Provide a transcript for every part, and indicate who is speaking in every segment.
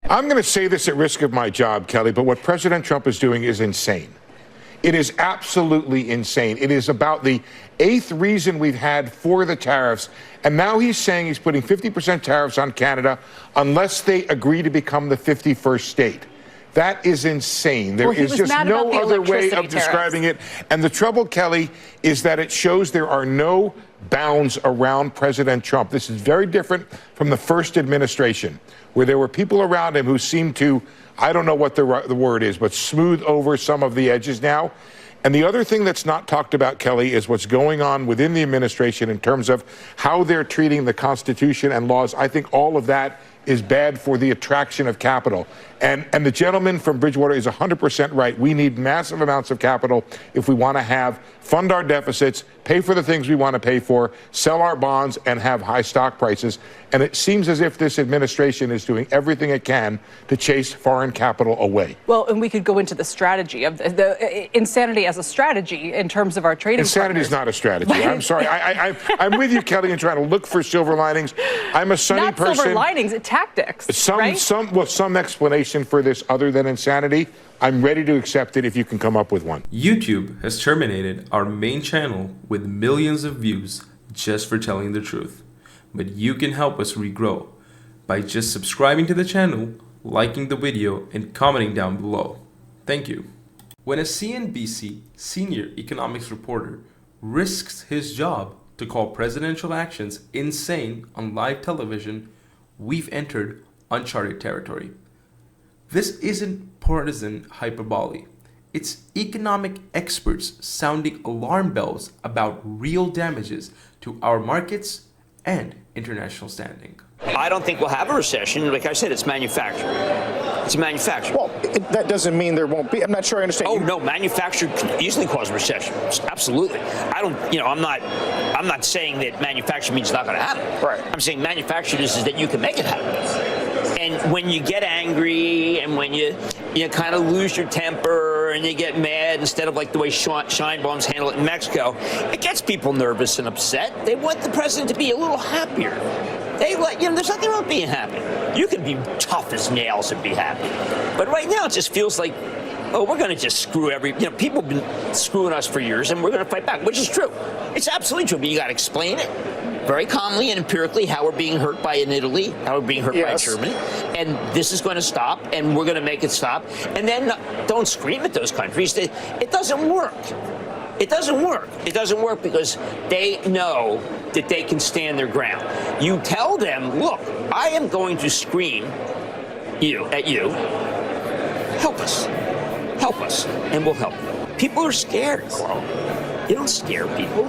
Speaker 1: I'm going to say this at risk of my job, Kelly, but what President Trump is doing is insane. It is absolutely insane. It is about the 8th reason we've had for the tariffs. And now he's saying he's putting 50% tariffs on Canada unless they agree to become the 51st state. That is insane. There is just no other way of describing it. And the trouble, Kelly, is that it shows there are no bounds around President Trump. This is very different from the first administration, where there were people around him who seemed to, I don't know what the word is, but smooth over some of the edges now. And the other thing that's not talked about, Kelly, is what's going on within the administration in terms of how they're treating the Constitution and laws. I think all of that is bad for the attraction of capital. And the gentleman from Bridgewater is 100% right. We need massive amounts of capital if we want to fund our deficits, pay for the things we want to pay for, sell our bonds, and have high stock prices. And it seems as if this administration is doing everything it can to chase foreign capital away.
Speaker 2: Well, and we could go into the strategy of the insanity as a strategy in terms of our trading
Speaker 1: Insanity is not a strategy. I'm sorry. I'm with you, Kelly, in trying to look for silver linings. I'm a sunny person.
Speaker 2: Not silver linings, tactics, right?
Speaker 1: Some explanation for this other than insanity. I'm ready to accept it if you can come up with one.
Speaker 3: YouTube has terminated our main channel with millions of views just for telling the truth. But you can help us regrow by just subscribing to the channel, liking the video, and commenting down below. Thank you. When a CNBC senior economics reporter risks his job to call presidential actions insane on live television, we've entered uncharted territory. This isn't partisan hyperbole. It's economic experts sounding alarm bells about real damages to our markets and international standing.
Speaker 4: I don't think we'll have a recession. Like I said, it's manufacturing. It's manufacturing.
Speaker 5: Well, that doesn't mean there won't be. I'm not sure I understand.
Speaker 4: Oh, no, manufacturing can easily cause recession. Absolutely. I'm not saying that manufacturing means it's not going to happen.
Speaker 5: Right.
Speaker 4: I'm saying manufacturing is that you can make it happen. And when you get angry and when you kind of lose your temper and you get mad instead of like the way Scheinbaum's handle it in Mexico, it gets people nervous and upset. They want the president to be a little happier. There's nothing wrong with being happy. You can be tough as nails and be happy. But right now it just feels like, oh, we're going to just screw people have been screwing us for years and we're going to fight back, which is true. It's absolutely true, but you got to explain it very calmly and empirically how we're being hurt by in Italy, how we're being hurt by Germany, and this is going to stop, and we're going to make it stop. And then don't scream at those countries. It doesn't work. It doesn't work. It doesn't work because they know that they can stand their ground. You tell them, look, I am going to scream at you. Help us, and we'll help you. People are scared. You don't scare people.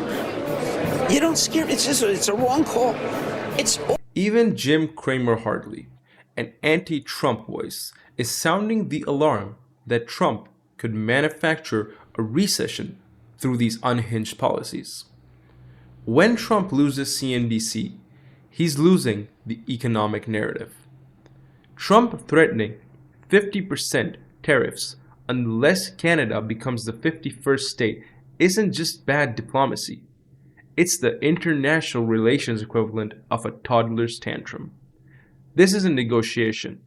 Speaker 4: You don't scare. It's a wrong call.
Speaker 3: Even Jim Cramer Hartley, an anti-Trump voice, is sounding the alarm that Trump could manufacture a recession through these unhinged policies. When Trump loses CNBC, he's losing the economic narrative. Trump threatening 50% tariffs unless Canada becomes the 51st state isn't just bad diplomacy. It's the international relations equivalent of a toddler's tantrum. This isn't negotiation.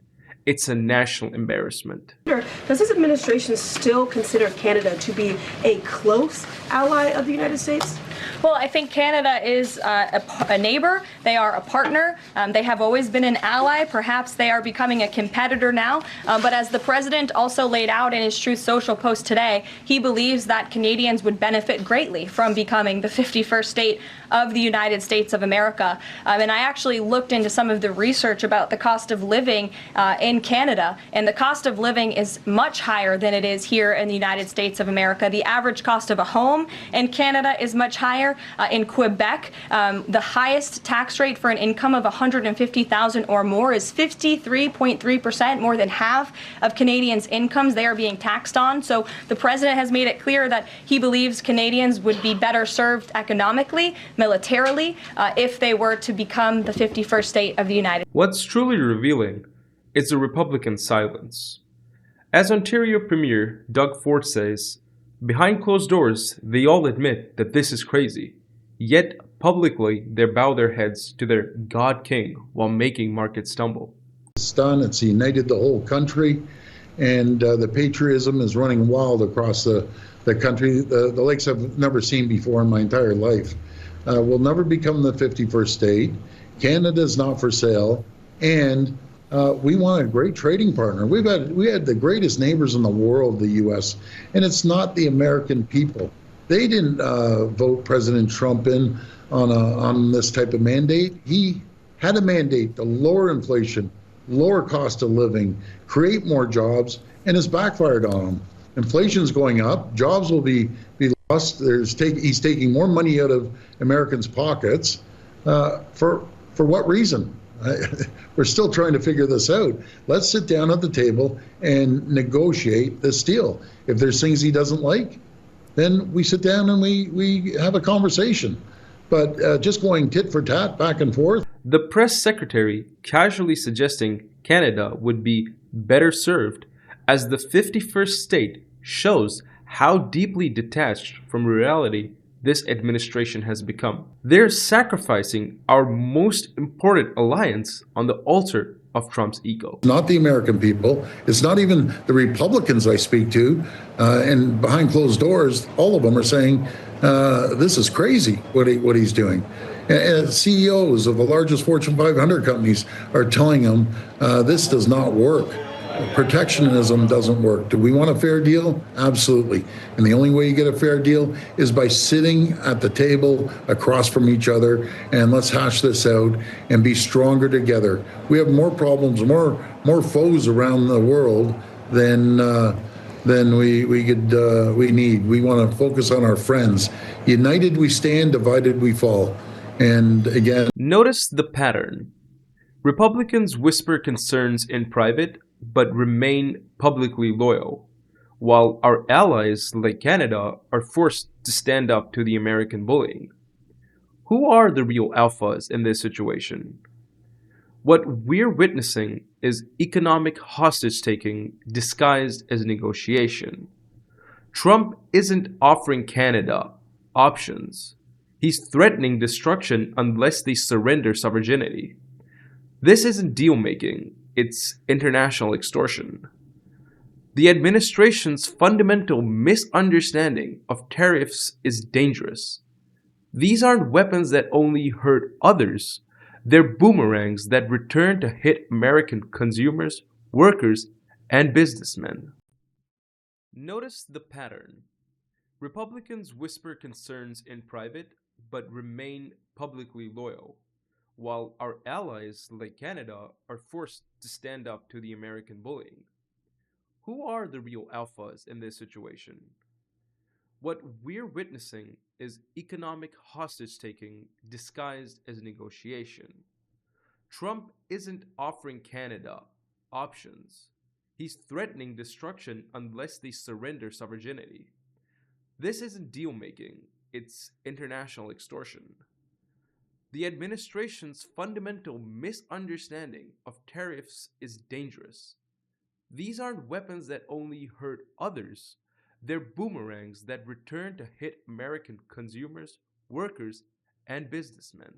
Speaker 3: It's a national embarrassment.
Speaker 6: Does this administration still consider Canada to be a close ally of the United States?
Speaker 2: Well, I think Canada is a neighbor. They are a partner. They have always been an ally. Perhaps they are becoming a competitor now. But as the president also laid out in his Truth Social post today, he believes that Canadians would benefit greatly from becoming the 51st state of the United States of America. And I actually looked into some of the research about the cost of living in Canada, and the cost of living is much higher than it is here in the United States of America. The average cost of a home in Canada is much higher. In Quebec, the highest tax rate for an income of $150,000 or more is 53.3%, more than half of Canadians' incomes they are being taxed on. So the president has made it clear that he believes Canadians would be better served economically, militarily, if they were to become the 51st state of the United States.
Speaker 3: What's truly revealing is the Republican silence. As Ontario Premier Doug Ford says, behind closed doors, they all admit that this is crazy. Yet, publicly, they bow their heads to their God King while making markets stumble.
Speaker 7: it's done. It's united the whole country, and the patriotism is running wild across the country. The likes I've never seen before in my entire life. We'll never become the 51st state. Canada's not for sale, and we want a great trading partner. We had the greatest neighbors in the world, the U.S., and it's not the American people. They didn't vote President Trump in on this type of mandate. He had a mandate to lower inflation, lower cost of living, create more jobs, and it's backfired on him. Inflation's going up, jobs will be lost. He's taking more money out of Americans' pockets. For what reason? We're still trying to figure this out. Let's sit down at the table and negotiate this deal. If there's things he doesn't like, then we sit down and we have a conversation. But just going tit for tat back and forth.
Speaker 3: The press secretary casually suggesting Canada would be better served as the 51st state shows how deeply detached from reality this administration has become. They're sacrificing our most important alliance on the altar of Trump's ego.
Speaker 7: Not the American people. It's not even the Republicans I speak to. And behind closed doors, all of them are saying, this is crazy what he's doing. And CEOs of the largest Fortune 500 companies are telling him this does not work. Protectionism doesn't work. Do we want a fair deal? Absolutely. And the only way you get a fair deal is by sitting at the table across from each other, and let's hash this out and be stronger together. We have more problems, more foes around the world than we need. We want to focus on our friends. United we stand, divided we fall. And again,
Speaker 3: notice the pattern. Republicans whisper concerns in private but remain publicly loyal, while our allies like Canada are forced to stand up to the American bullying. Who are the real alphas in this situation? What we're witnessing is economic hostage-taking disguised as negotiation. Trump isn't offering Canada options. He's threatening destruction unless they surrender sovereignty. This isn't deal-making, it's international extortion. The administration's fundamental misunderstanding of tariffs is dangerous. These aren't weapons that only hurt others. They're boomerangs that return to hit American consumers, workers, and businessmen. Notice the pattern. Republicans whisper concerns in private but remain publicly loyal, while our allies like Canada are forced to stand up to the American bullying. Who are the real alphas in this situation? What we're witnessing is economic hostage-taking disguised as negotiation. Trump isn't offering Canada options. He's threatening destruction unless they surrender sovereignty. This isn't deal-making, it's international extortion. The administration's fundamental misunderstanding of tariffs is dangerous. These aren't weapons that only hurt others. They're boomerangs that return to hit American consumers, workers, and businessmen.